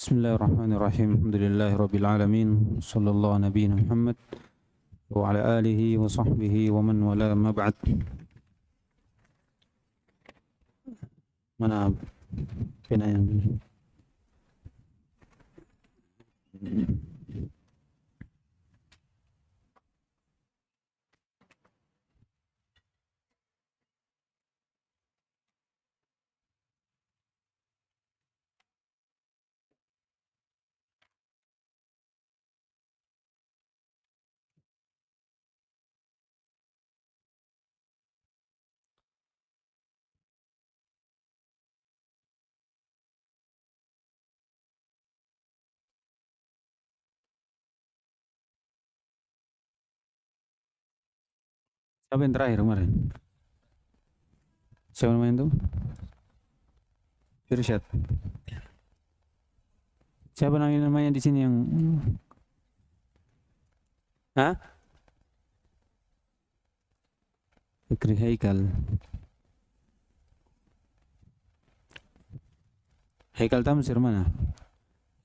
Bismillahirrahmanirrahim. Alhamdulillahirabbil alamin. Sallallahu ala nabiyina Muhammad wa ala alihi wa sahbihi wa man wala, ma ba'd. Mana pena yang siapa yang terakhir kemarin? Siapa namanya itu? Firsyad. Siapa namanya di sini yang Hah? Fikri Haikal. Haikal Tamsir mana?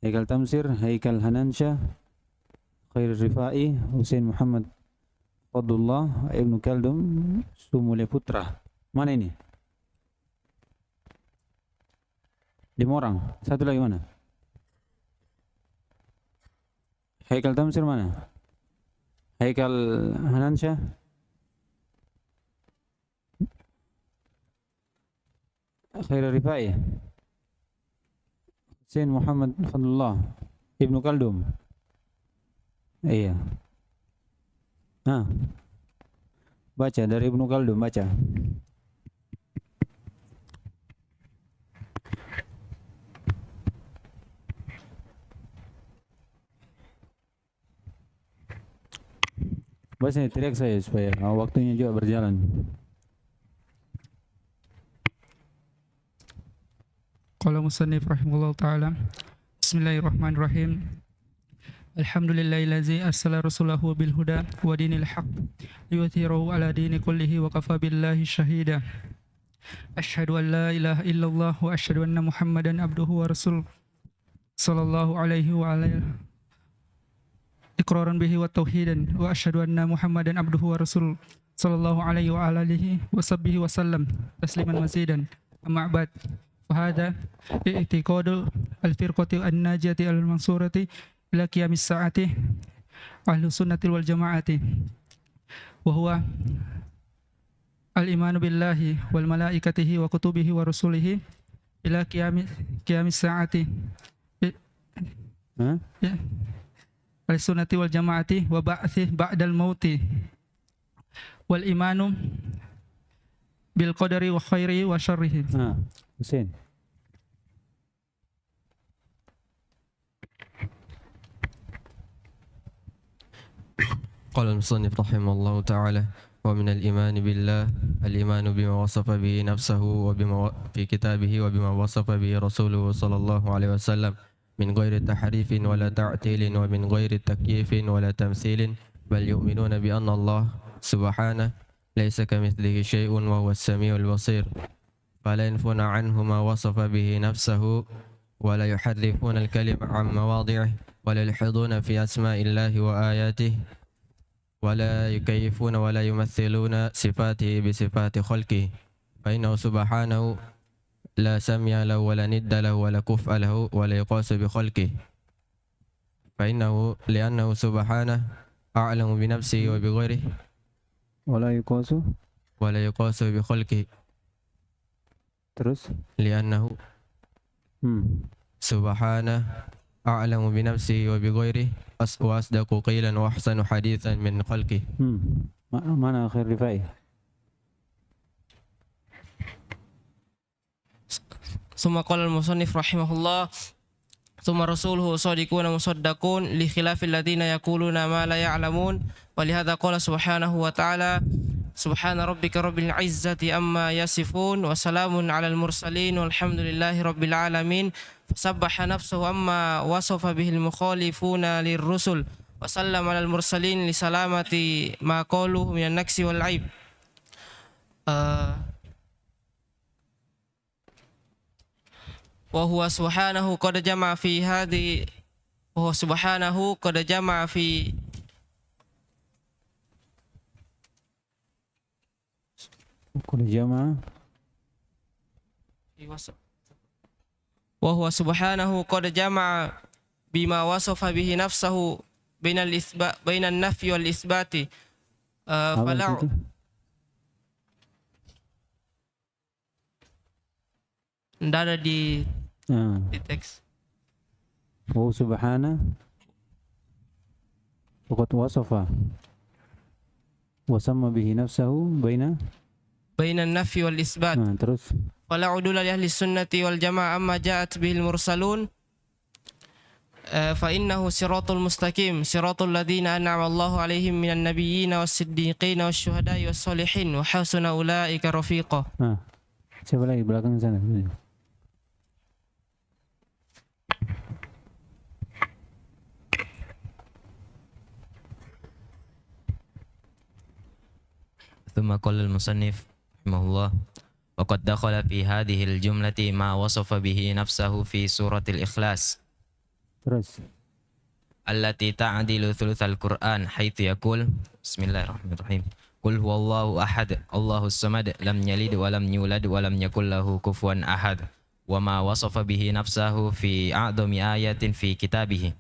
Haikal Tamsir, Haikal Hanansyah, Khair Rifai, Husain Muhammad Fadullah, Ibnu Kaldum, Sumule Putra. Mana ini? 5 orang. Satu lagi mana? Haikal Tamsir mana? Haikal Hanansyah, Khair Rifai, Husain Muhammad Fadullah, Ibnu Kaldum. Iya. Nah, baca dari Ibnu Kaldum, baca. Baca, teriak saya supaya waktunya juga berjalan. Qala musannif rahimahullah ta'ala. Bismillahirrahmanirrahim. Alhamdulillahillazi arsala rasulahu bil huda wa dinil haq liyudhhirahu ala dini kullihi wa kafa billahi syahida. Asyhadu an la ilaha illallah wa asyhadu anna Muhammadan abduhu wa rasul sallallahu alaihi wa alihi iqraran bihi wa tauhidan wa asyhadu anna Muhammadan abduhu wa rasul sallallahu alaihi wa alihi wa sahbihi wa sallam tasliman mazidan. Amma ba'd. Fahada i'tiqadu al-firqati an-najiyati al-mansurati ila qiyamis sa'ati ahlus sunnati wal jamaati wa huwa al-imanu billahi wal malaikatihi wa kutubihi wa rusulihi ila qiyamis sa'ati ahlus sunnati wal jamaati wa ba'thi ba'dal mauti wal imanu bil qadari wa khairi wa syarrihi. Husain. قال المصنف رحمه الله تعالى: ومن الإيمان بالله الإيمان بما وصف به نفسه وبما في كتابه وبما وصف به رسوله صلى الله عليه وسلم من غير تحريف ولا تعتيل ومن غير تكييف ولا تمثيل، بل يؤمنون بأن الله سبحانه ليس كمثله شيء وهو السميع البصير، فلا ينفون عنه ما وصف به نفسه ولا يحرفون الكلم عن مواضعه ولا يلحظون في أسماء الله وآياته ولا يكيفون ولا يمثلون صفاته بصفات خلقه، فإنه سبحانه لا سمي له ولا ند له ولا كفء له ولا يقاس بخلقه، لأنه سبحانه أعلم بنفسه وبغيره ولا يقاس بخلقه. Terus لأنه سبحانه أعلم بنفسه وبغيره وأصدق قيلا وأحسن حديثا من خلقه. Mana Khair Rifai? ثم قال المصنف رحمه الله: ثم رسوله صادقون مصدقون لخلاف الذين يقولون ما لا يعلمون، ولهذا قال سبحانه وتعالى: سبحان ربك رب العزة أما يصفون وسلام على المرسلين والحمد لله رب العالمين، فسبح نفسه أما وصف به المخالفون للرسل وسلم على المرسلين لسلامة ما قالوا من النقص والعيب. wa huwa subhanahu qad jama'a fi hadhi wa huwa subhanahu qad jama'a fi Qul jama'a wa huwa subhanahu qad jama'a bima wasafa bihi nafsahu bainan nafyi wal isbati apa fala itu? ndak ada di teks. Wa subhana waqad wasafa wa samma bihi nafsahu bainan nafyi wal isbat. Terus Wala udula li ahli sunnati wal jamaah amma ja'at bihil mursalun fa innahu siratul mustaqim siratul ladzina an'ama Allahu alaihim minan nabiyyin was siddiqin was syuhada'i was sholihin wa hasuna ulaika rafiqa. Siapa lagi belakang sana? ثم قال المصنف رحمه الله وقد دخل في هذه الجملة ما وصف به نفسه في سورة الإخلاص Terus التي تعدل ثلث القرآن حيث يقول بسم الله الرحمن الرحيم قل هو الله أحد الله الصمد لم يلد ولم يولد ولم يكن له كفوا أحد وما وصف به نفسه في أعظم آية في كتابه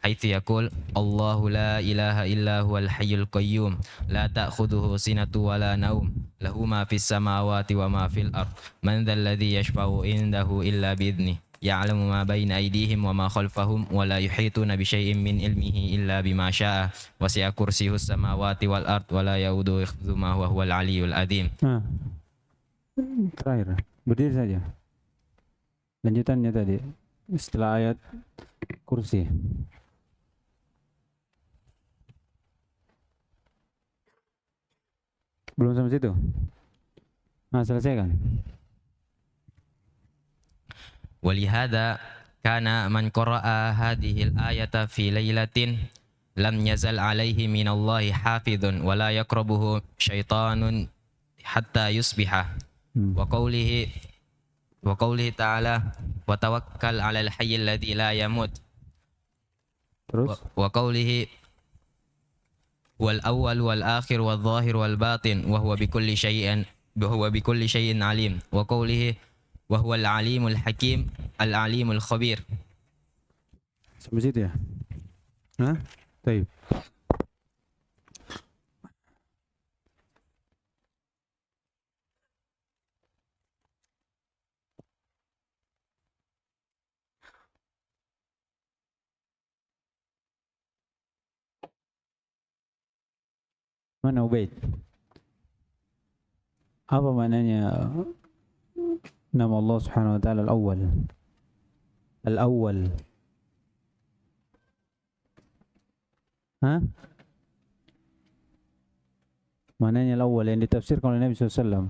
حيث يقول الله لا إله إلا هو الحي القيوم لا تأخذه سنة ولا نوم له ما في السماوات وما في الأرض من ذا الذي يشفع عنده إلا بإذنه يعلم ما بين أيديهم وما خلفهم ولا يحيطون بشيء من علمه إلا بما شاء وسع كرسيه السماوات والأرض ولا يؤوده حفظهما وهو العلي العظيم. Terakhir berdiri saja. Lanjutannya tadi setelah ayat kursi. Belum sampai situ? Selesaikan. ولهذا كان من قرأ هذه الآية في ليلة لم يزل عليه من الله حافظ ولا يقربه شيطان حتى يصبح وقوله تعالى وتوكل على الحي الذي لا يموت وقوله والأول والآخر والظاهر والباطن وهو بكل شيء عليم وقوله وهو العليم الحكيم العليم الخبير. Sampai situ ya? Baik. Mana Ubaid? Apa maknanya nama Allah Subhanahu wa taala Al-Awwal? Al-Awwal. Maknanya Al-Awwal yang ditafsirkan oleh Nabi SAW.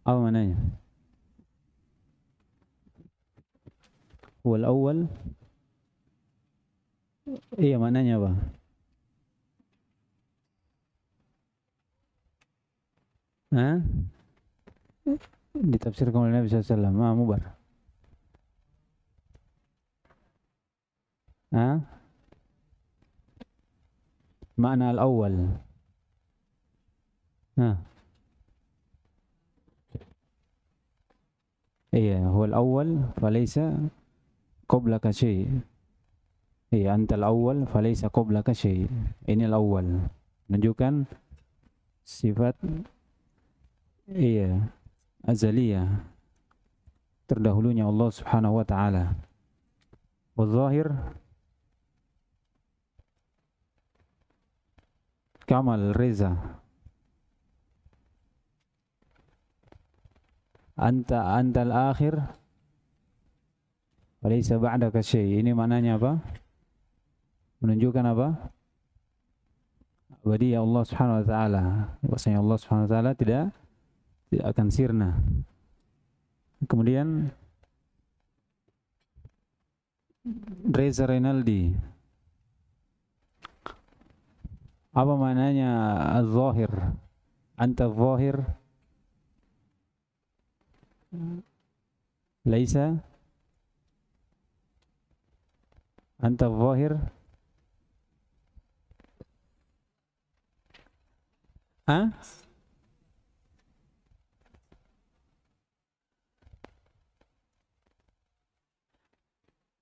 Apa maknanya? Wal awwal. Iya, maknanya apa? Ditafsirkan oleh Nabi SAW. Mubar. Makna al-awwal. Iya, huwa al-awwal falaysa qablaka syai'. Iya, anta al-awwal falaysa qablaka syai'. Ini al-awwal. Menunjukkan sifat azaliyah, terdahulunya Allah Subhanahu wa taala. Wal-zahir kamal reza. Anta al-akhir walaysa ba'daka syai'. Ini maknanya apa? Menunjukkan apa? Abadiyah Allah Subhanahu wa taala. Bahwasanya Allah Subhanahu wa taala tidak akan sirna. Kemudian Reza Renaldi, apa maknanya al-zahir? Anta al-zahir laisa anta zahir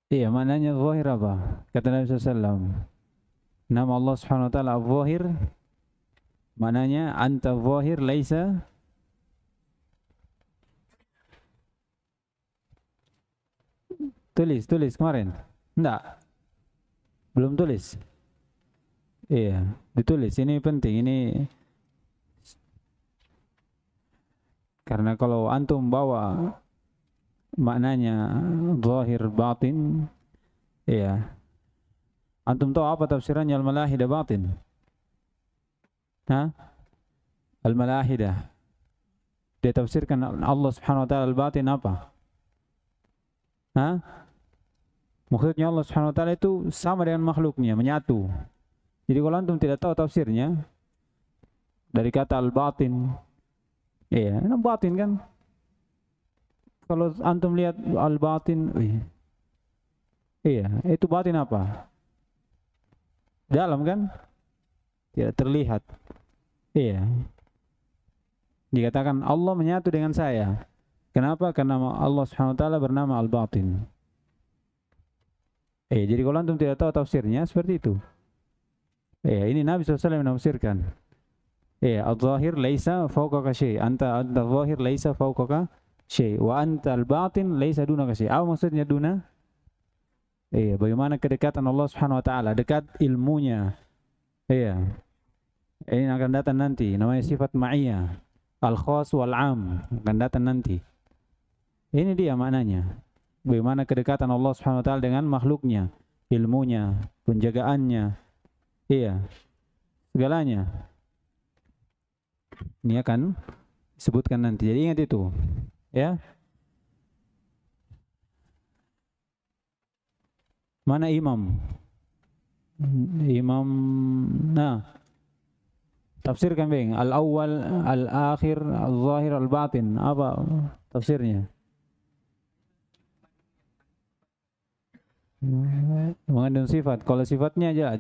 Iya, maknanya zahir apa? Kata Nabi SAW, nama Allah Subhanahu wa taala Al-Zahir, maknanya anta zahir laisa tulis kemarin. Enggak. Belum tulis. Iya, ditulis. Ini penting, ini karena kalau antum bawa maknanya zahir batin, iya. Antum tahu apa tafsirannya al-malahidah batin? Al-malahidah. Dia tafsirkan Allah Subhanahu wa taala al-batin apa? Maksudnya Allah Subhanahu wa taala itu sama dengan makhluknya, menyatu. Jadi kalau antum tidak tahu tafsirnya dari kata al-batin, iya, batin kan? Kalau antum lihat al-batin, iya, itu batin apa? Dalam kan? Tidak terlihat. Iya. Dikatakan Allah menyatu dengan saya. Kenapa? Karena Allah Subhanahu wa taala bernama al-batin. Jadi kalau antum tidak tahu tafsirnya seperti itu. Ini Nabi SAW menafsirkan. Al-zahir laisa fawqaka syai'. Anta al-zahir laisa fawqaka syai'. Wa anta al-batin laisa dunaka syai'. Apa maksudnya duna? Bagaimana kedekatan Allah Subhanahu wa taala, dekat ilmunya. Ini akan datang nanti, namanya sifat ma'iyah. Al-khas wal-'am akan datang nanti. Ini dia maknanya. Bagaimana kedekatan Allah Subhanahu wa taala dengan makhluknya, ilmunya, penjagaannya. Segalanya. Ini akan disebutkan nanti. Jadi ingat itu. Ya. Mana imam? Imam, tafsirkan bang. Al-awwal, al-akhir, al-zahir, al-batin. Apa tafsirnya? Mengandung sifat. Kalau sifatnya aja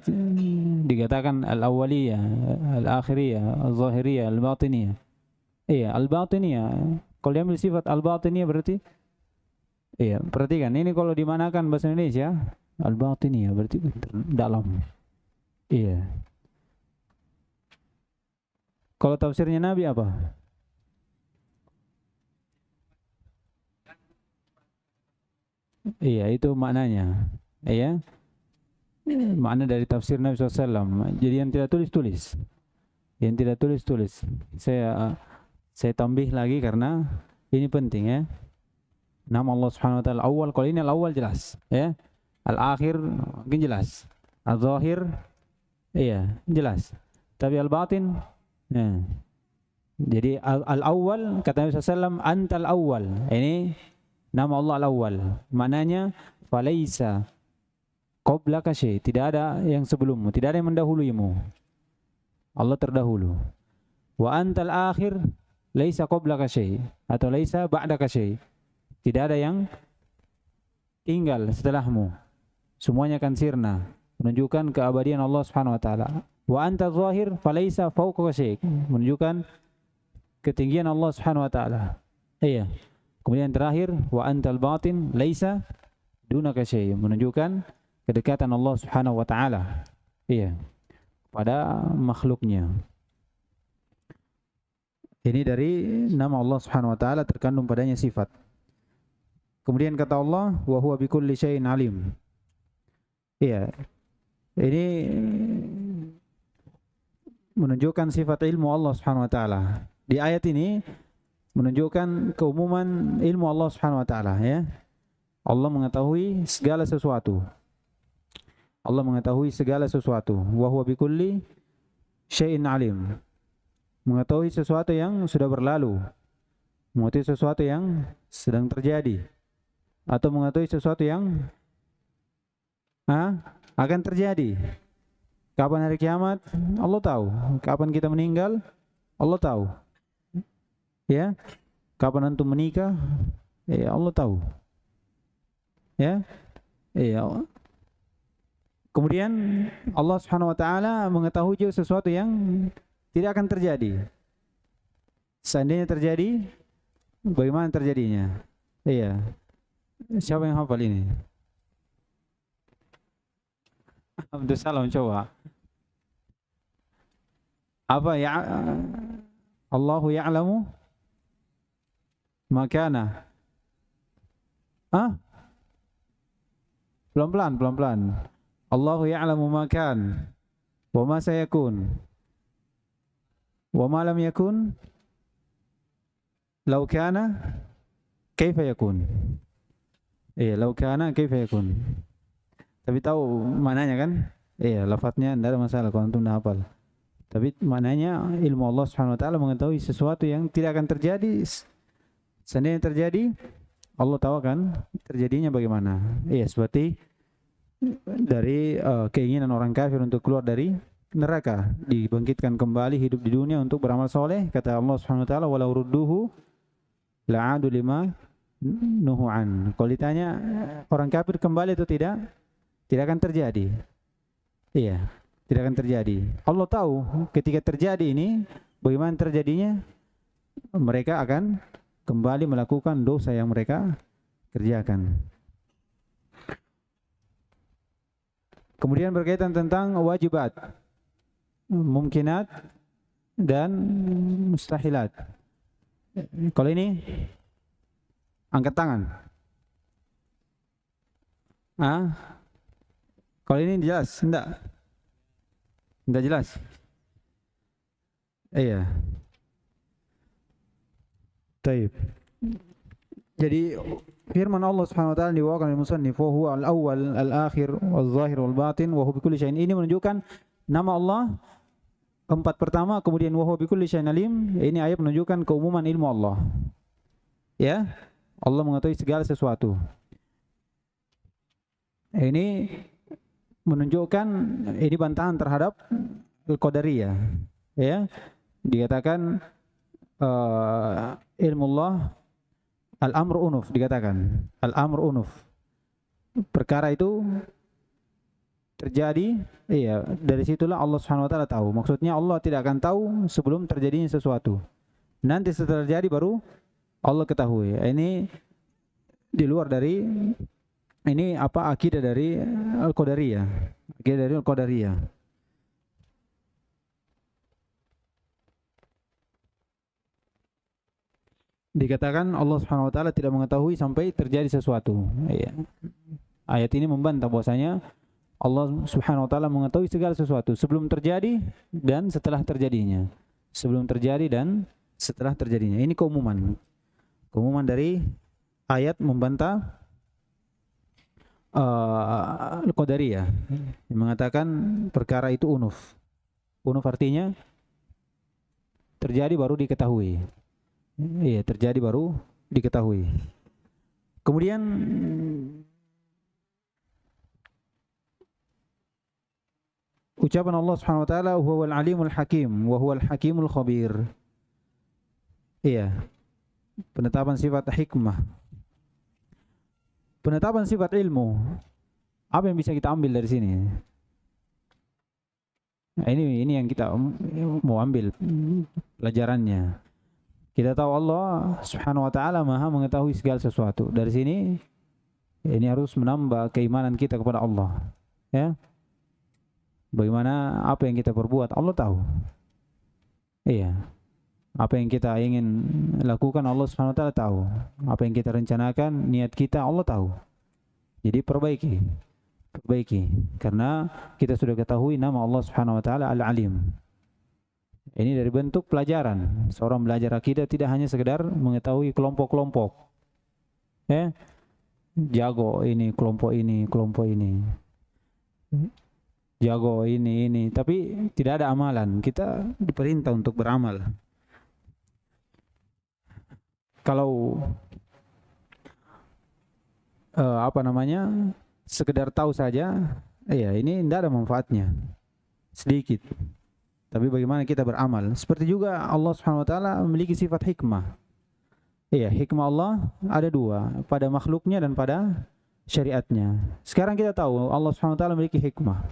dikatakan al-awwaliyah, al-akhiriyah, al-zahiriyah, al-batiniyah. Al-batiniyah. Kalau diambil sifat al-batiniyah berarti perhatikan ini kalau dimanakan bahasa Indonesia al-batiniyah berarti dalam. Kalau tafsirnya Nabi apa? Itu maknanya. Makna dari tafsir Nabi SAW. Jadi yang tidak tulis. Yang tidak tulis. Saya tambah lagi karena ini penting ya. Nama Allah Subhanahu wa taala awal. Kalau ini al-awwal jelas, ya. Al-akhir mungkin jelas. Al-zahir jelas. Tapi al-batin jadi al-awwal kata Nabi SAW, antal awwal. Ini nama Allah al-awwal. Maknanya falaisa qablaka syai'. Tidak ada yang sebelummu, tidak ada yang mendahuluimu. Allah terdahulu. Wa antal akhir laisa qablaka syai' atau laisa ba'daka syai'. Tidak ada yang tinggal setelahmu. Semuanya akan sirna, menunjukkan keabadian Allah Subhanahu wa taala. Wa anta zahir falaisa fawqaka syai', menunjukkan ketinggian Allah Subhanahu wa taala. Kemudian terakhir wa antal batin laisa dunaka syai', menunjukkan kedekatan Allah Subhanahu wa taala pada makhluknya. Ini dari nama Allah Subhanahu wa taala terkandung padanya sifat. Kemudian kata Allah wa huwa bikulli syai'in alim. Ini menunjukkan sifat ilmu Allah Subhanahu wa taala. Di ayat ini menunjukkan keumuman ilmu Allah Subhanahu wa taala ya. Allah mengetahui segala sesuatu. Allah mengetahui segala sesuatu. Wa huwa bikulli syai'in alim. Mengetahui sesuatu yang sudah berlalu. Mengetahui sesuatu yang sedang terjadi. Atau mengetahui sesuatu yang akan terjadi. Kapan hari kiamat? Allah tahu. Kapan kita meninggal? Allah tahu. Ya. Kapan antum menikah? Iya, Allah tahu. Ya. Iya. Kemudian Allah Subhanahu wa taala mengetahui juga sesuatu yang tidak akan terjadi. Seandainya terjadi, bagaimana terjadinya? Iya. Siapa yang hafal ini? Abdul Salam coba. Apa ya? Allahu ya'lamu ma kana. Pelan-pelan. Allahu ya'lamu ma kan wa ma sayakun wa ma lam yakun law kana kaifa yakun. Iya, law kana kaifa yakun. Tapi tahu maknanya kan? Iya, lafadznya tidak ada masalah kalau antum dah hafal. Tapi maknanya ilmu Allah Subhanahu wa taala mengetahui sesuatu yang tidak akan terjadi. Seandainya terjadi, Allah tahu kan terjadinya bagaimana. Iya, seperti dari keinginan orang kafir untuk keluar dari neraka, dibangkitkan kembali hidup di dunia untuk beramal soleh. Kata Allah Subhanahu wa taala, walau rudduhu la'adu lima nuhu'an. Kalau ditanya orang kafir kembali itu tidak akan terjadi. Iya, tidak akan terjadi. Allah tahu ketika terjadi ini, bagaimana terjadinya, mereka akan kembali melakukan dosa yang mereka kerjakan. Kemudian berkaitan tentang wajibat, mungkinat, dan mustahilat. Kalau ini, angkat tangan. Kalau ini jelas? Enggak jelas. Iya. Taib. Jadi firman Allah Subhanahu wa taala dibawakan oleh musannif, wa huwa al-awwal, al-akhir, wal-zahir, wal-batin, wa huwa bikulli syai'in. Ini menunjukkan nama Allah empat pertama, kemudian wa huwa bikulli syai'in alim. Ini ayat menunjukkan keumuman ilmu Allah. Ya, Allah mengetahui segala sesuatu. Ini menunjukkan ini bantahan terhadap Al-Qadariyah. Ya, dikatakan ilmu Allah al-amru unuf, dikatakan al-amru unuf, perkara itu terjadi, iya, dari situlah Allah Subhanahu wa taala tahu. Maksudnya Allah tidak akan tahu sebelum terjadinya sesuatu. Nanti setelah terjadi baru Allah ketahui. Ini di luar dari ini apa akidah dari Al-Qadariyah. Akidah dari Al-Qadariyah. Dikatakan Allah Subhanahu wa taala tidak mengetahui sampai terjadi sesuatu. Iya. Ayat ini membantah bahwasanya Allah Subhanahu wa taala mengetahui segala sesuatu sebelum terjadi dan setelah terjadinya. Sebelum terjadi dan setelah terjadinya. Ini keumuman. Keumuman dari ayat membantah Al-Qadariyah yang mengatakan perkara itu unuf. Unuf artinya terjadi baru diketahui. Iya, terjadi baru diketahui. Kemudian ucapan Allah Subhanahu wa taala, huwal alimul hakim wa huwal hakimul khabir. Iya. Penetapan sifat hikmah. Penetapan sifat ilmu. Apa yang bisa kita ambil dari sini? Nah, ini yang kita mau ambil pelajarannya. Kita tahu Allah Subhanahu wa taala Maha mengetahui segala sesuatu. Dari sini ini harus menambah keimanan kita kepada Allah. Ya. Bagaimana apa yang kita perbuat Allah tahu. Iya. Apa yang kita ingin lakukan Allah Subhanahu wa taala tahu. Apa yang kita rencanakan, niat kita Allah tahu. Jadi perbaiki. Karena kita sudah ketahui nama Allah Subhanahu wa taala Al-Alim. Ini dari bentuk pelajaran. Seorang belajar akidah tidak hanya sekedar mengetahui kelompok-kelompok. Ya. Jago ini, kelompok ini. Jago ini. Tapi tidak ada amalan. Kita diperintah untuk beramal. Kalau sekedar tahu saja, ya ini tidak ada manfaatnya. Sedikit. Tapi bagaimana kita beramal? Seperti juga Allah Subhanahu wa taala memiliki sifat hikmah. Iya, hikmah Allah ada dua, pada makhluknya dan pada syariatnya. Sekarang kita tahu Allah Subhanahu wa taala memiliki hikmah.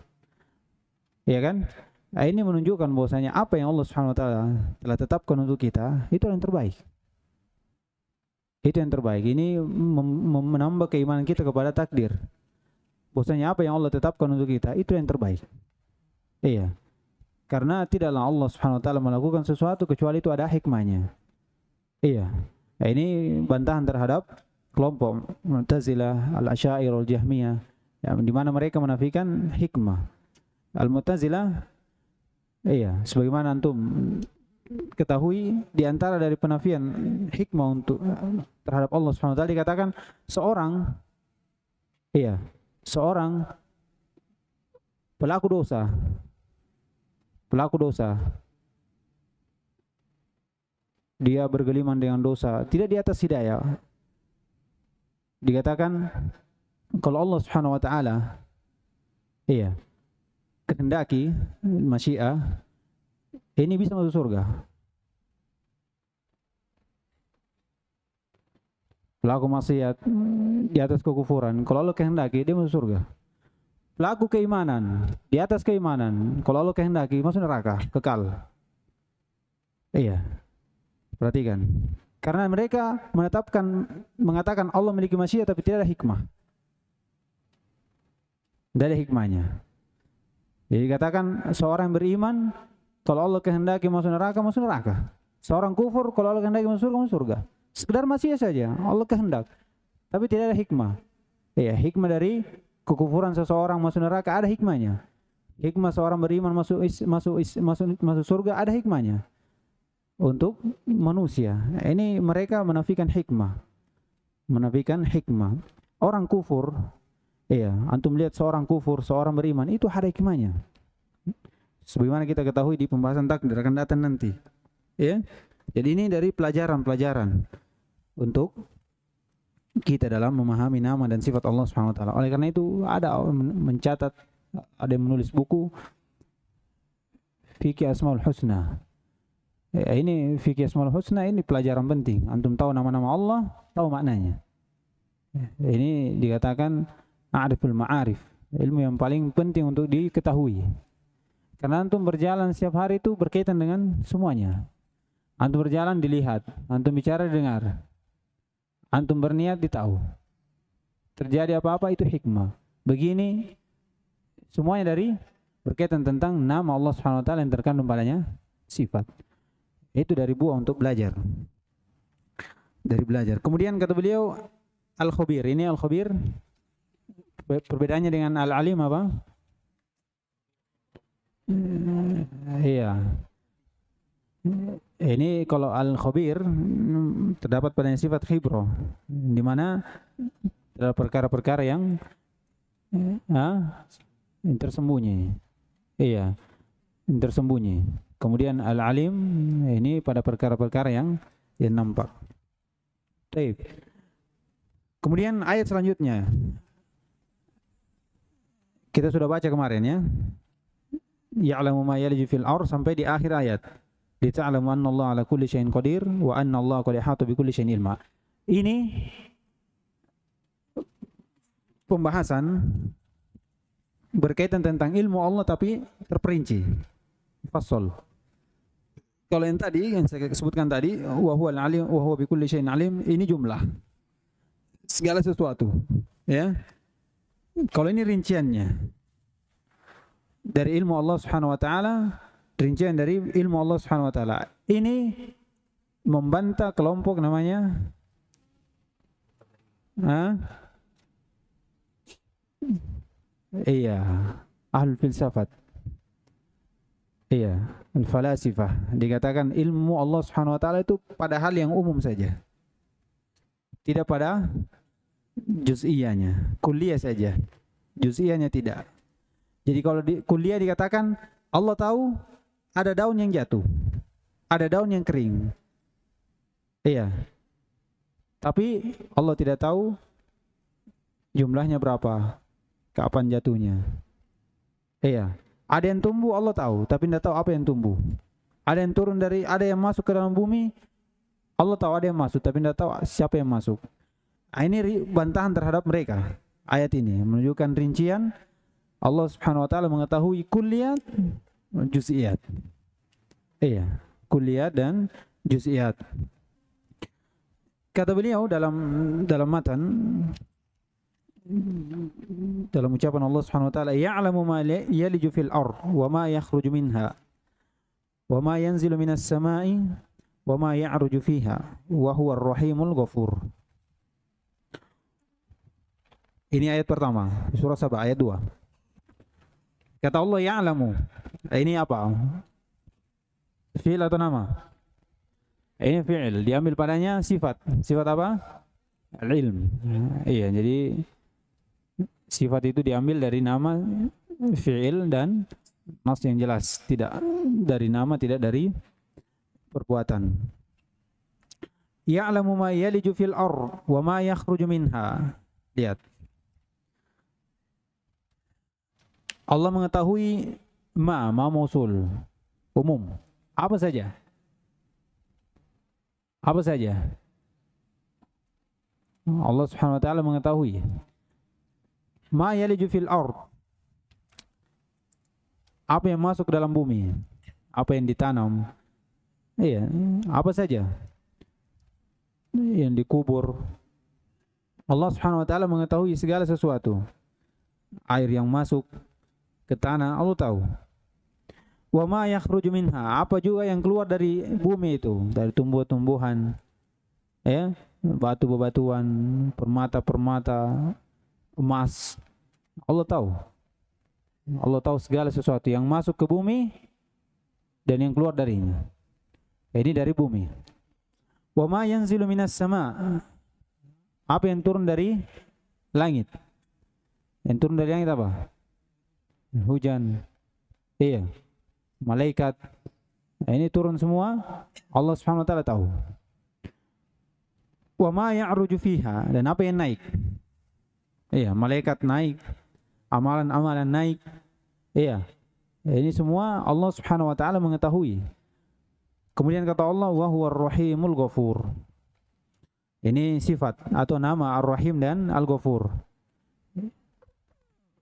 Iya kan? Nah, ini menunjukkan bahwasanya apa yang Allah Subhanahu wa taala telah tetapkan untuk kita itu yang terbaik. Itu yang terbaik. Ini menambah keimanan kita kepada takdir. Bahwasanya apa yang Allah tetapkan untuk kita itu yang terbaik. Iya. Karena tidaklah Allah Subhanahu wa taala melakukan sesuatu kecuali itu ada hikmahnya. Iya. Nah, ini bantahan terhadap kelompok Mu'tazilah, Al-Asy'ariyah, Al-Jahmiyah, ya, di mana mereka menafikan hikmah. Al-Mu'tazilah, iya, sebagaimana antum ketahui, di antara dari penafian hikmah untuk terhadap Allah Subhanahu wa taala dikatakan seorang pelaku dosa, dia bergelimang dengan dosa, tidak di atas hidayah. Dikatakan kalau Allah Subhanahu wa taala kehendaki, masyiah, ini bisa masuk surga. Pelaku maksiat di atas kekufuran, kalau Allah kehendaki dia masuk surga. Pelaku keimanan di atas keimanan, kalau Allah kehendaki masuk neraka kekal. Iya. Perhatikan. Karena mereka mengatakan Allah memiliki masyiat tapi tidak ada hikmah. Tidak ada hikmahnya. Jadi katakan seorang beriman, kalau Allah kehendaki masuk neraka. Seorang kufur, kalau Allah kehendaki masuk surga. Sekedar masyiat saja, Allah kehendak. Tapi tidak ada hikmah. Iya, hikmah dari kekufuran seseorang masuk neraka ada hikmahnya. Hikmah seorang beriman masuk surga ada hikmahnya. Untuk manusia. Ini mereka menafikan hikmah. Orang kufur, antum lihat seorang kufur, seorang beriman, itu ada hikmahnya. Sebagaimana kita ketahui di pembahasan takdir akan datang nanti. Ya. Jadi ini dari pelajaran untuk kita dalam memahami nama dan sifat Allah Subhanahu wa taala. Oleh karena itu ada mencatat, ada yang menulis buku Fikih Asmaul Husna. Ini fikih Asmaul Husna, ini pelajaran penting. Antum tahu nama-nama Allah, tahu maknanya. Ini dikatakan A'riful Ma'arif, ilmu yang paling penting untuk diketahui. Karena antum berjalan setiap hari itu berkaitan dengan semuanya. Antum berjalan dilihat, antum bicara didengar, antum berniat ditahu. Terjadi apa-apa itu hikmah. Begini semuanya dari berkaitan tentang nama Allah Subhanahu wa taala yang terkandung padanya sifat. Itu dari buah untuk belajar. Dari belajar. Kemudian kata beliau Al-Khabir. Ini Al-Khabir perbedaannya dengan Al-Alim apa? Iya. Ini kalau Al-Khabir terdapat padanya sifat khibro, di mana terdapat perkara-perkara yang tersembunyi. Iya, tersembunyi. Kemudian Al-Alim ini pada perkara-perkara yang nampak. Baik. Kemudian ayat selanjutnya kita sudah baca kemarin ya. Ya'lamu ma yaliju fil ardh sampai di akhir ayat. Lita'lamu anna Allah ala kulli syai'in qadir wa anna Allah qad ihata bi kulli syai'in ilma. Ini pembahasan berkaitan tentang ilmu Allah tapi terperinci. Fasal. Kalau yang tadi yang saya sebutkan tadi, wa huwal alim wa huwa bi kulli syai'in alim, ini jumlah. Segala sesuatu, ya. Kalau ini rinciannya. Dari ilmu Allah Subhanahu wa taala, rincian dari ilmu Allah Subhanahu wa taala. Ini membantah kelompok namanya ahlul filsafat. Iya, al-falasifah. Dikatakan ilmu Allah Subhanahu wa taala itu pada hal yang umum saja. Tidak pada juz'iyahnya, kuliah saja. Juz'iyahnya tidak. Jadi kalau di kuliah dikatakan Allah tahu ada daun yang jatuh, ada daun yang kering. Iya. Tapi Allah tidak tahu jumlahnya berapa, kapan jatuhnya. Iya. Ada yang tumbuh Allah tahu, tapi tidak tahu apa yang tumbuh. Ada yang turun ada yang masuk ke dalam bumi, Allah tahu ada yang masuk, tapi tidak tahu siapa yang masuk. Ini bantahan terhadap mereka. Ayat ini menunjukkan rincian Allah Subhanahu wa taala mengetahui kulliyat, juz'iyat. Iya, kulliyat dan juz'iyat. Kata beliau dalam matan, dalam ucapan Allah Subhanahu wa taala, ya'lamu ma yaliju fil ard wa ma yakhruju minha wa ma yanzilu minas sama'i wa ma ya'ruju fiha wa huwa ar-rahimul ghafur. Ini ayat pertama, surah Saba ayat 2. Kata Allah ya'lamu. Ini apa? Fi'il atau nama? Ini fi'il, diambil padanya sifat. Sifat apa? Al-ilm. Iya, jadi sifat itu diambil dari nama fi'il dan nas yang jelas, tidak dari nama, tidak dari perbuatan. Ya'lamu ma yaliju fil ard wa ma yakhruju minha. Lihat. Allah mengetahui ma mausul, umum. Apa saja? Apa saja? Allah Subhanahu wa taala mengetahui ma yaliju fil ard. Apa yang masuk ke dalam bumi? Apa yang ditanam? Iya, apa saja yang dikubur. Allah Subhanahu wa taala mengetahui segala sesuatu. Air yang masuk ke tanah Allah tahu. Wa ma yakhruju minha, apa juga yang keluar dari bumi itu, dari tumbuh-tumbuhan, ya, batu-bebatuan, permata-permata, emas. Allah tahu. Allah tahu segala sesuatu yang masuk ke bumi dan yang keluar darinya. Ini dari bumi. Wa ma yanzilu minas sama, apa yang turun dari langit. Yang turun dari langit apa? Hujan, iya, malaikat. Nah, ini turun semua, Allah Subhanahu wa taala tahu. Wa ma ya'ruju fiha, dan apa yang naik. Iya, malaikat naik, amalan-amalan naik. Iya. Ini semua Allah Subhanahu wa taala mengetahui. Kemudian kata Allah, wa huwar rahimul ghafur. Ini sifat atau nama Ar-Rahim dan Al-Ghafur.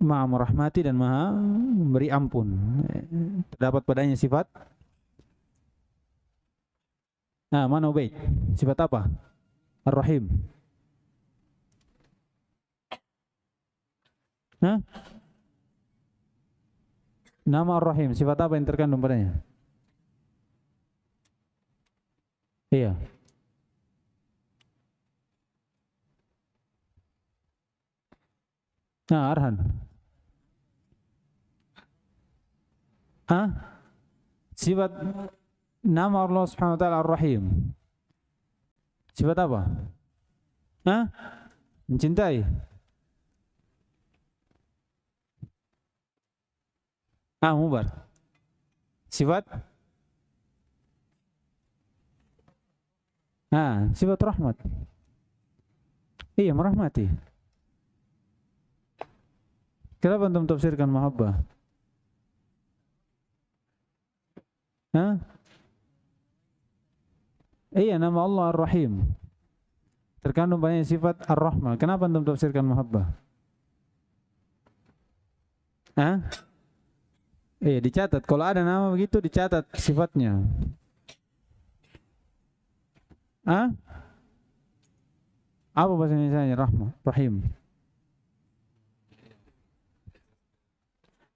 Maha merahmati dan maha memberi ampun. Terdapat padanya sifat. Nah, mana Ubaid? Sifat apa? Ar-Rahim. Hah? Nama Ar-Rahim, sifat apa yang terkandung padanya? Iya. Nah, Arhan. Hah? Sifat nama Allah Subhanahu wa taala Ar-Rahim. Sifat apa? Hah? Mencintai. Mubar. Sifat? Sifat rahmat. Iya, merahmati. Kenapa antum tafsirkan mahabbah? Iya, nama Allah Ar-Rahim. Terkandung banyak sifat Ar-Rahmah. Kenapa antum tafsirkan mahabbah? Iya, dicatat. Kalau ada nama begitu dicatat sifatnya. Apa bahasa Indonesianya? Rahmah, Rahim.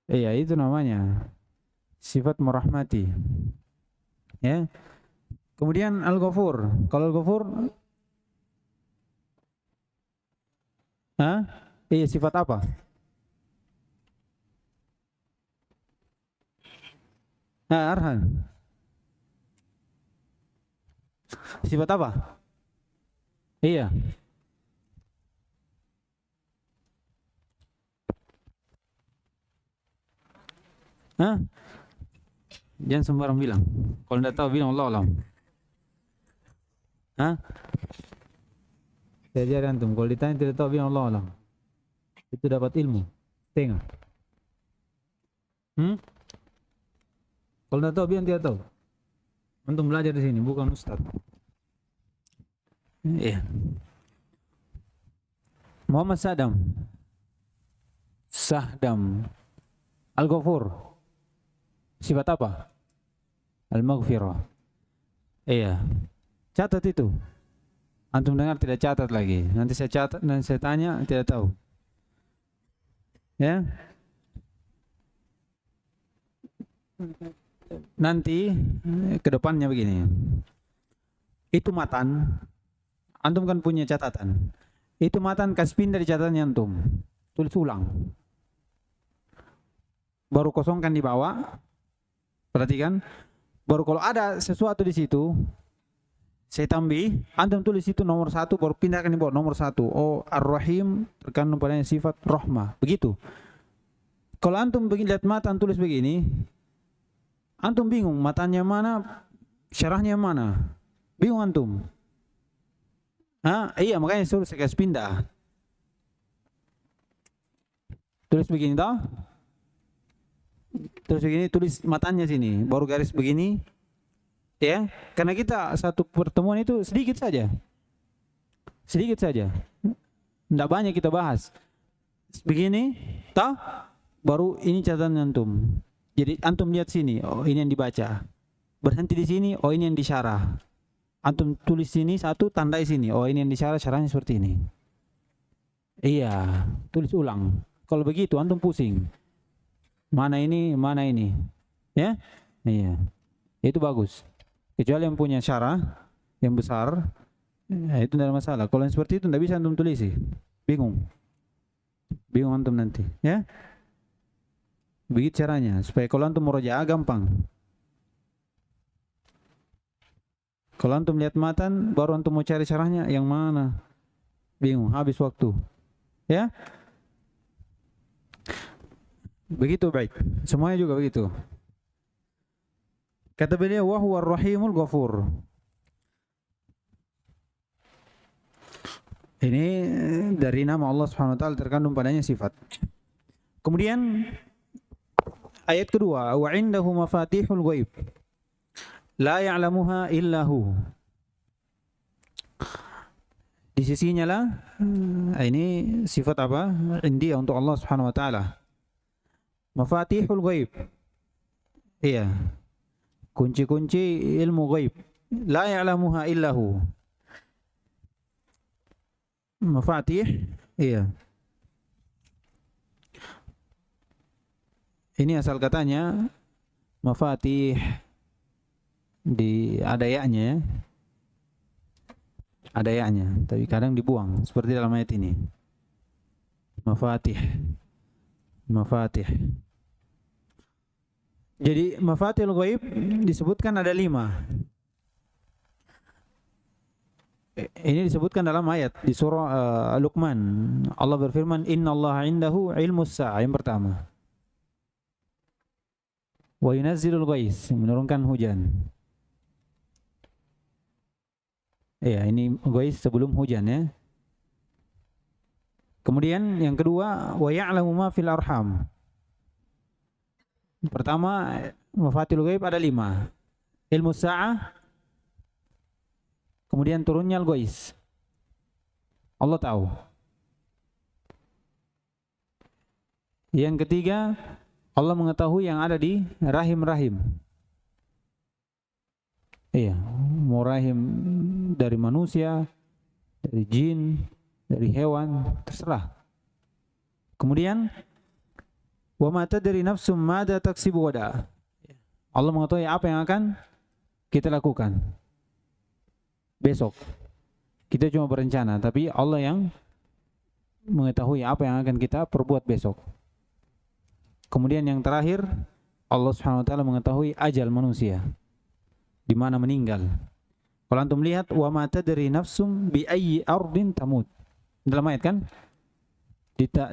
Iya, itu namanya sifat merahmati. Ya. Kemudian Al-Ghafur. Kalau Al-Ghafur, iya, sifat apa? Arhan. Sifat apa? Iya. Jangan sembarang bilang. Kalau tidak tahu bilang Allah alam. Saya ajar antum. Kalau ditanya tidak tahu bilang Allah alam. Itu dapat ilmu. Tengah. Kalau tidak tahu bilang tidak tahu. Antum belajar di sini, bukan ustaz. Iya. Muhammad Sahdam Al-Ghafur. Sifat apa? Al-Maghfirah. Iya. Catat itu. Antum dengar tidak catat lagi. Nanti saya catat, nanti saya tanya tidak tahu. Ya. Nanti ke depannya begini. Itu matan. Antum kan punya catatan. Itu matan kasih pindah di catatannya antum. Tulis ulang. Baru kosongkan di bawah. Perhatikan. Baru kalau ada sesuatu di situ, saya tambah. Antum tulis itu nomor 1, baru pindahkan di bawah nomor 1. Oh, Ar-Rahim terkandung padanya sifat rahmah. Begitu. Kalau antum lihat matan tulis begini, antum bingung matanya mana, syarahnya mana. Bingung antum. Iya, makanya suruh saya kasih pindah. Tulis begini toh. Terus begini, tulis matanya sini, baru garis begini. Ya, karena kita satu pertemuan itu sedikit saja. Sedikit saja. Tidak banyak kita bahas. Begini, toh, baru ini catatan antum. Jadi antum lihat sini, oh ini yang dibaca. Berhenti di sini, oh ini yang disyarah. Antum tulis sini satu, tandai sini. Oh ini yang disyarah, syarahnya seperti ini. Iya, tulis ulang. Kalau begitu antum pusing. Mana ini, mana ini. Ya? Iya. Itu bagus. Kecuali yang punya syarah yang besar, itu tidak ada masalah. Kalau yang seperti itu tidak bisa antum tulis sih. Bingung. Bingung antum nanti, ya? Begitu caranya supaya kalau antum murojaah gampang. Kalau antum lihat matan, baru antum mau cari syarahnya yang mana? Bingung, habis waktu. Ya? Begitu baik. Semuanya juga begitu. Kata beliau, wa huwa ar-rahimul ghafur. Ini dari nama Allah Subhanahu wa taala terkandung padanya sifat. Kemudian ayat kedua, wa indahu mafatihul ghaib. La ya'lamuha illahu. Di sisinya lah, ini sifat apa? Indi untuk Allah Subhanahu wa taala. Mafatihul ghaib. Iya. Kunci-kunci ilmu ghaib. La ya'lamuha illahu. Mafatih, iya. Ini asal katanya mafatih ada ya-nya, ada ya-nya, tapi kadang dibuang seperti dalam ayat ini. Mafatih. Jadi mafatihul ghaib disebutkan ada 5. Ini disebutkan dalam ayat di surah Luqman. Allah berfirman, innallaha indahu ilmus sa'ah, yang pertama. Wa yunazzilul ghais, menurunkan hujan. Iya, ini ghais sebelum hujan ya. Kemudian yang kedua, wa ya'lamu ma fil arham. Pertama, mafatihul ghaib ada 5. Ilmu sa'ah, kemudian turunnya al-ghais. Allah tahu. Yang ketiga, Allah mengetahui yang ada di rahim-rahim. Iya, mau rahim dari manusia, dari jin, dari hewan, terserah. Kemudian wa ma tadri nafsum madza taksibu ghadan. Allah mengetahui apa yang akan kita lakukan besok. Kita cuma berencana, tapi Allah yang mengetahui apa yang akan kita perbuat besok. Kemudian yang terakhir, Allah Subhanahu wa taala mengetahui ajal manusia, di mana meninggal. Kalau antum lihat, wa ma tadri nafsum bi ayyi ardin tamut. Dalam ayat kan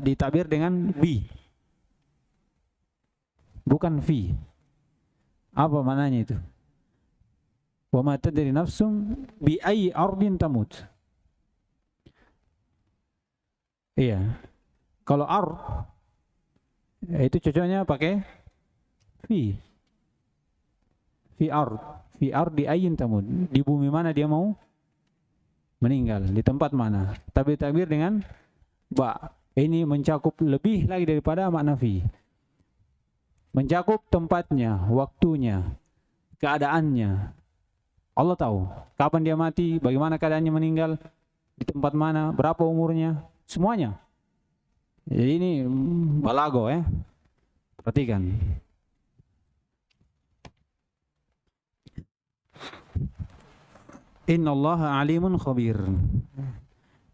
ditakbir dengan bi, bukan fi. Apa maknanya itu? Wa ma tadri nafsum bi ayyi ardin tamut. Iya. Kalau ard itu cocoknya pakai fi. Fi ard di ayyin tamut. Di bumi mana dia mau meninggal, di tempat mana. Tapi takbir dengan ba. Ini mencakup lebih lagi daripada makna fi. Mencakup tempatnya, waktunya, keadaannya. Allah tahu kapan dia mati, bagaimana keadaannya meninggal, di tempat mana, berapa umurnya, semuanya. Jadi ini balago ya. Perhatikan. Innallaha alimun khabir.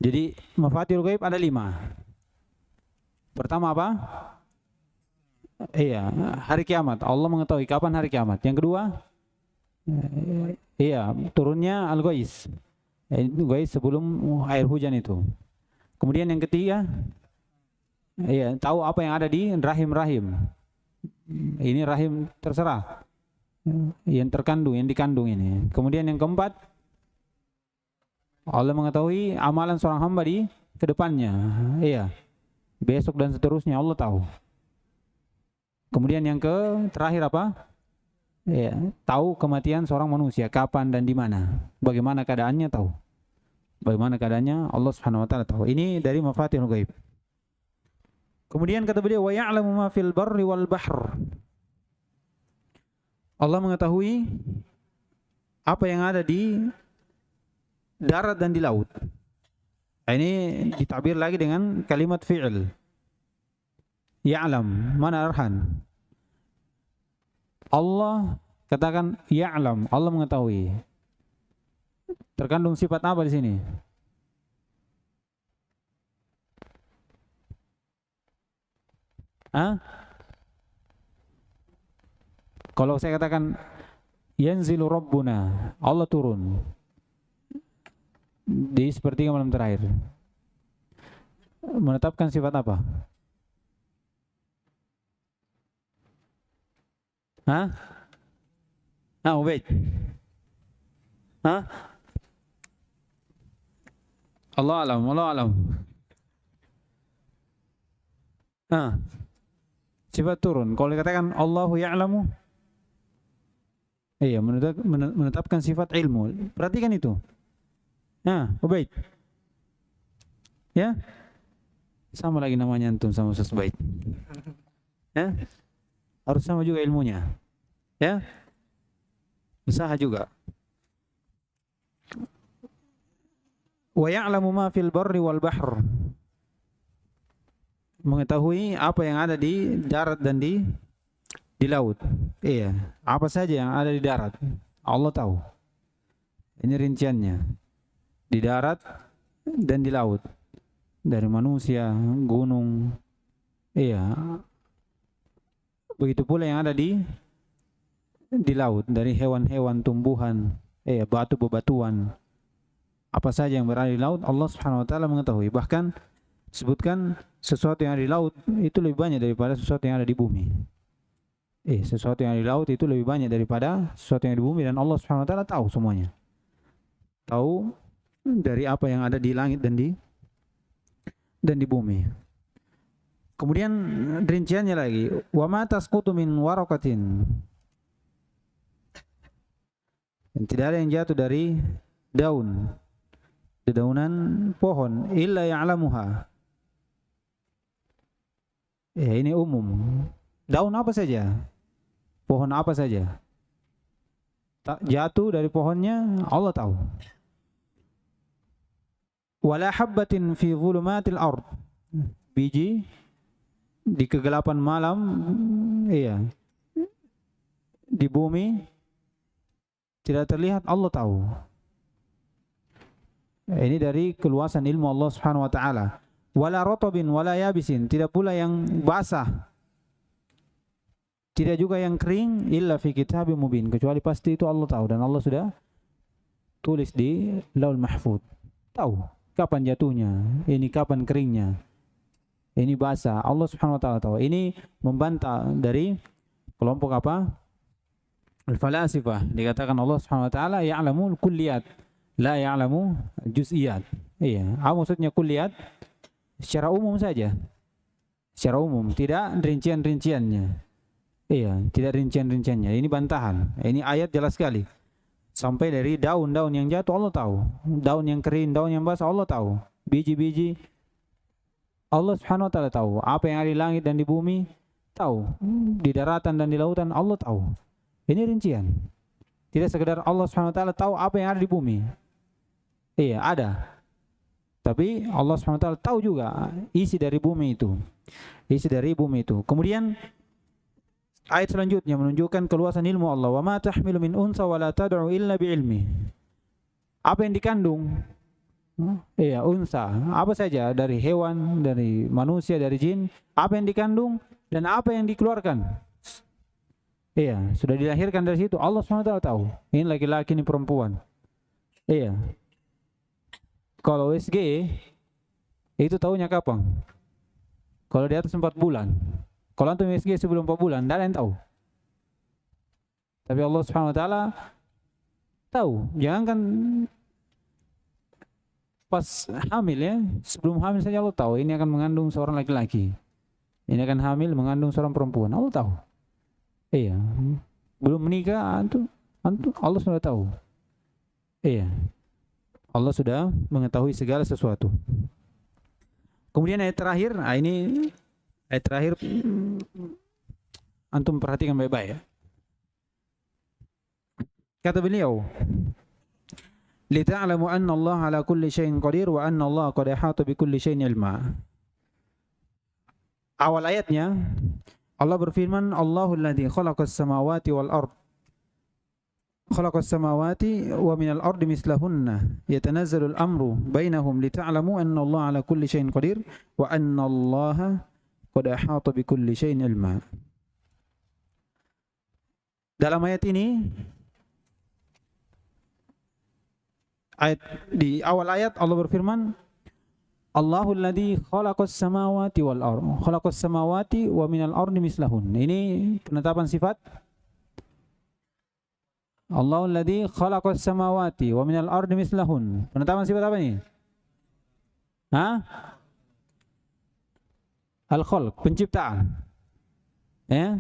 Jadi mafatihul ghaib ada 5. Pertama apa? Iya, hari kiamat. Allah mengetahui kapan hari kiamat. Yang kedua, iya, turunnya al-ghais. Ghais sebelum air hujan itu. Kemudian yang ketiga, iya, tahu apa yang ada di rahim-rahim. Ini rahim terserah. Yang terkandung, yang dikandung ini. Kemudian yang keempat, Allah mengetahui amalan seorang hamba di kedepannya. Iya. Besok dan seterusnya Allah tahu. Kemudian yang terakhir apa? Ya, tahu kematian seorang manusia kapan dan di mana. Bagaimana keadaannya tahu. Bagaimana keadaannya Allah Subhanahu wa taala tahu. Ini dari mafatihul ghaib. Kemudian kata beliau, wa ya'lamu ma fil barri wal bahr. Allah mengetahui apa yang ada di darat dan di laut. Ini ditabir lagi dengan kalimat fi'il. Ya'lam, mana arhan? Allah katakan ya'lam, Allah mengetahui. Terkandung sifat apa di sini? Hah? Kalau saya katakan yanzilu rabbuna, Allah turun di sepertiga malam terakhir, menetapkan sifat apa? Hah? Ubaid. Hah? Allah alam, Allah alam. Sifat turun. Kalau dikatakan Allahu ya'lamu, iya, menetapkan sifat ilmu. Perhatikan itu. Ubaid. Ya? Sama lagi namanya antum sama Ustaz Ubaid. Ya? Harus sama juga ilmunya. Ya? Usaha juga. Wa ya'lamu ma fil barri wal bahr. Mengetahui apa yang ada di darat dan di laut. Iya, apa saja yang ada di darat Allah tahu. Ini rinciannya. Di darat dan di laut. Dari manusia, gunung. Iya. Begitu pula yang ada di laut, dari hewan-hewan, tumbuhan, batu bebatuan. Apa saja yang berada di laut Allah Subhanahu wa taala mengetahui. Bahkan sebutkan sesuatu yang ada di laut itu lebih banyak daripada sesuatu yang ada di bumi. Sesuatu yang ada di laut itu lebih banyak daripada sesuatu yang ada di bumi, dan Allah Subhanahu wa taala tahu semuanya. Tahu dari apa yang ada di langit dan di bumi. Kemudian rinciannya lagi, wa ma tasqutu min waraqatin. Dan tidak ada yang jatuh dari daun, dedaunan pohon, illa ya'lamuha. Ini umum. Daun apa saja, pohon apa saja, jatuh dari pohonnya Allah tahu. Wala habbatin fi dhulumatil ard. Biji di kegelapan malam, di bumi tidak terlihat Allah tahu. Ini dari keluasan ilmu Allah Subhanahu wa taala. Wala ratabin wala yabisin, tidak pula yang basah, tidak juga yang kering, illa fi kitabim mubin, kecuali pasti itu Allah tahu, dan Allah sudah tulis di Laul Mahfuz. Tahu kapan jatuhnya, ini kapan keringnya, ini basah, Allah Subhanahu wa taala tahu. Ini membantah dari kelompok apa? Al-falasifah. Dikatakan Allah Subhanahu wa taala ya'lamul kulliyat, la ya'lamu juz'iyat. Maksudnya kulliyat secara umum saja. Secara umum, tidak rincian-rinciannya. Tidak rincian-rinciannya. Ini bantahan. Ini ayat jelas sekali. Sampai dari daun-daun yang jatuh Allah tahu. Daun yang kering, daun yang basah Allah tahu. Biji-biji Allah Subhanahu wa taala tahu. Apa yang ada di langit dan di bumi tahu. Di daratan dan di lautan Allah tahu. Ini rincian. Tidak sekedar Allah Subhanahu wa taala tahu apa yang ada di bumi. Iya, ada. Tapi Allah Subhanahu wa taala tahu juga isi dari bumi itu. Isi dari bumi itu. Kemudian ayat selanjutnya menunjukkan keluasan ilmu Allah. Wa ma tahmilu min unsa wa la tad'u illa bi ilmi. Apa yang dikandung? Iya, unsa. Apa saja dari hewan, dari manusia, dari jin, apa yang dikandung dan apa yang dikeluarkan. Iya, sudah dilahirkan dari situ. Allah SWT tahu. Ini laki-laki, ini perempuan. Iya. Kalau USG itu tahunya kapan? Kalau di atas 4 bulan. Kalau antum USG sebelum 4 bulan, tidak ada yang tahu. Tapi Allah SWT tahu. Jangankan pas hamil ya, sebelum hamil saja Allah tahu ini akan mengandung seorang laki-laki. Ini akan hamil mengandung seorang perempuan. Allah tahu. Iya. Belum menikah antum Allah sudah tahu. Iya. Allah sudah mengetahui segala sesuatu. Kemudian ayat terakhir, ini ayat terakhir antum perhatikan baik-baik ya. Kata beliau, "Lita'lamu anna Allah 'ala kulli syai'in qadir wa anna Allah qad ahata bi kulli syai'in ilma." Awal ayatnya Allah berfirman, "Allahul ladzi khalaqas samawati wal ard." Khalaqas samawati wa minal ardi mislahunna yatanazzalu al-amru bainahum lita'lamu anna Allah 'ala kulli syai'in qadir wa anna Allah qad ahata bi kulli syai'in ilma. Dalam ayat ini, di awal ayat Allah berfirman, Allahul ladzi khalaqas samawati wal ard. Khalaqas samawati wa minal ardi mislahun. Ini penetapan sifat. Allahul ladzi khalaqas samawati wa minal ardi mislahun. Penetapan sifat apa ini? Al-khalq, penciptaan. Ya.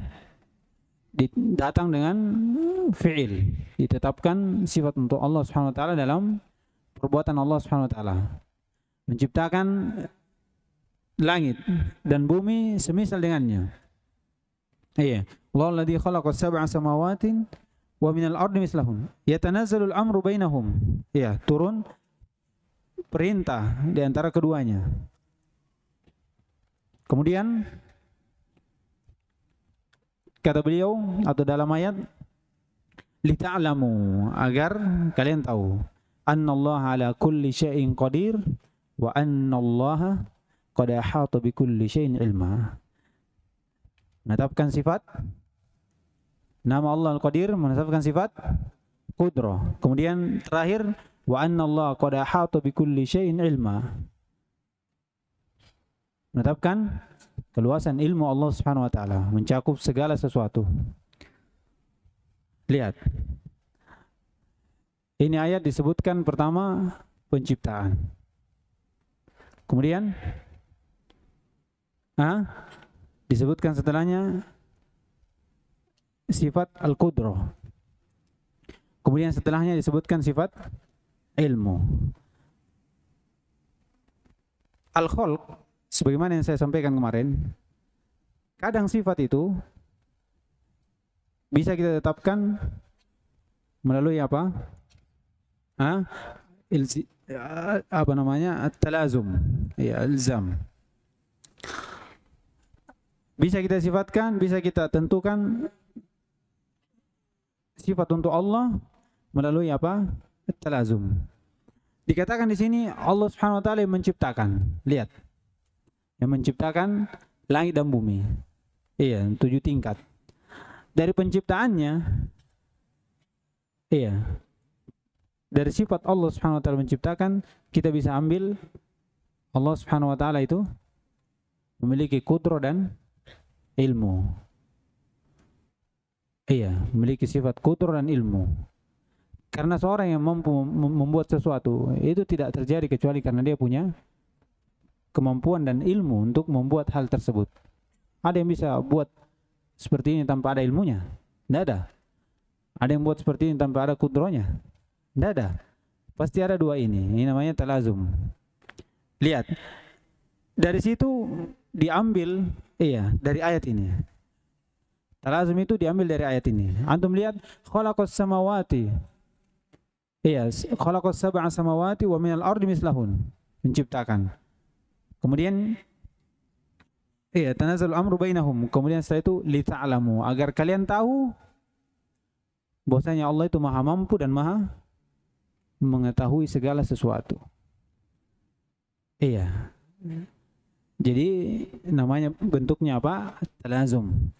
Datang dengan fi'il. Ditetapkan sifat untuk Allah Subhanahu wa taala dalam perbuatan Allah Subhanahu wa taala. Menciptakan langit dan bumi semisal dengannya. Iya. Allahul ladzi khalaqas sab'a samawatin wa minal ardi mislahun. Yatanazzalu al-amru bainahum. Ya, turun perintah di antara keduanya. Kemudian kata beliau atau dalam ayat, lita'lamu, agar kalian tahu, annallaha ala kulli syai'in qadir wa annallaha qad ahata bi kulli syai'in ilma. Menetapkan sifat nama Allah Al-Qadir, menetapkan sifat qudrah. Kemudian terakhir, wa annallaha qad ahata bi kulli syai'in ilma. Menetapkan keluasan ilmu Allah Subhanahu wa taala, mencakup segala sesuatu. Lihat. Ini ayat disebutkan pertama penciptaan. Kemudian disebutkan setelahnya sifat al-qudrah. Kemudian setelahnya disebutkan sifat ilmu. Al-khalq, sebagaimana yang saya sampaikan kemarin, kadang sifat itu bisa kita tetapkan melalui apa? At-talazum, ya, ilzam. Bisa kita sifatkan, bisa kita tentukan sifat untuk Allah melalui apa? At-talazum. Dikatakan di sini Allah Subhanahu wa taala yang menciptakan. Lihat. Yang menciptakan langit dan bumi. Iya, 7 tingkat. Dari penciptaannya, iya, dari sifat Allah Subhanahu wa taala menciptakan, kita bisa ambil Allah Subhanahu wa taala itu memiliki qudrah dan ilmu. Iya, memiliki sifat qudrah dan ilmu. Karena seorang yang mampu membuat sesuatu itu tidak terjadi kecuali karena dia punya kemampuan dan ilmu untuk membuat hal tersebut. Ada yang bisa buat seperti ini tanpa ada ilmunya? Tidak ada. Ada yang buat seperti ini tanpa ada kudrohnya? Tidak ada. Pasti ada dua ini. Ini namanya talazum. Lihat. Dari situ diambil, dari ayat ini. Talazum itu diambil dari ayat ini. Antum lihat, khalaqas samawati. Khalaqas sab'a samawati wa minal ardi mislahun. Menciptakan. Kemudian tanazzalul amru bainahum. Kemudian setelah itu lita'lamu, agar kalian tahu bahwasanya Allah itu Maha mampu dan Maha mengetahui segala sesuatu. Jadi namanya bentuknya apa? Talazum.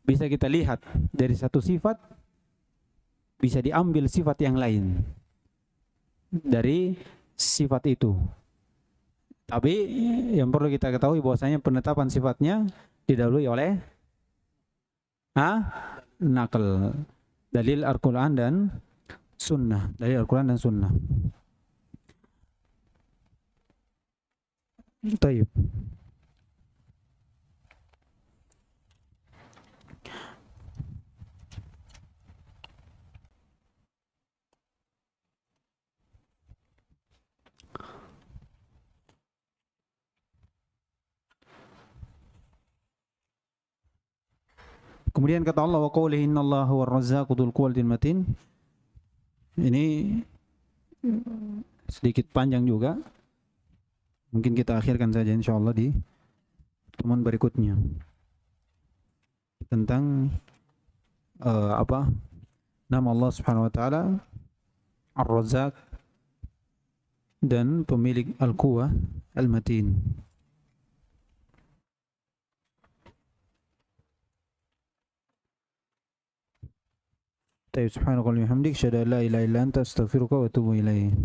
Bisa kita lihat dari satu sifat bisa diambil sifat yang lain dari sifat itu. Tapi yang perlu kita ketahui bahwasanya penetapan sifatnya didahului oleh nakal, dalil Al-Quran dan Sunnah, dalil Al-Quran dan Sunnah. Taib. Kemudian kata Allah, wa qawlihi innallaha huwar razzaqu dzul quwwatil matin. Ini sedikit panjang juga. Mungkin kita akhirkan saja insyaallah di pertemuan berikutnya. Tentang nama Allah Subhanahu wa taala Ar-Razzaq dan pemilik Al-Quwa Al-Matin. Subhanakallahumma wa bihamdika asyhadu an la ilaha illa anta astaghfiruka wa atubu ilaik.